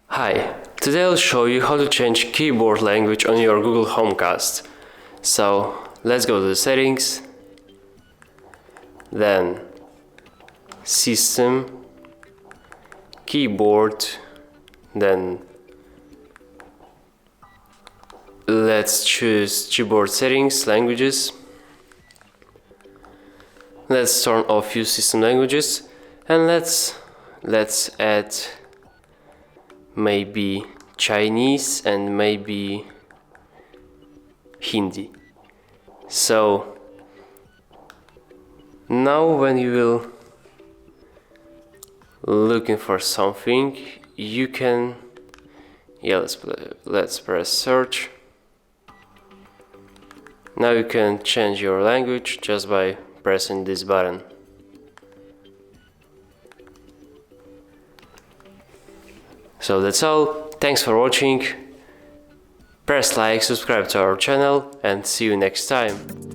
Hi, today I'll show you how to change keyboard language on your Google Chromecast. So let's go to the settings, then System, Keyboard, then let's choose keyboard settings, languages. Let's turn off use system languages and let's add maybe Chinese and maybe Hindi. So now when you will looking for something, you can let's press search. Now you can change your language just by pressing this button. So that's all. Thanks for watching. Press like, subscribe to our channel, and see you next time.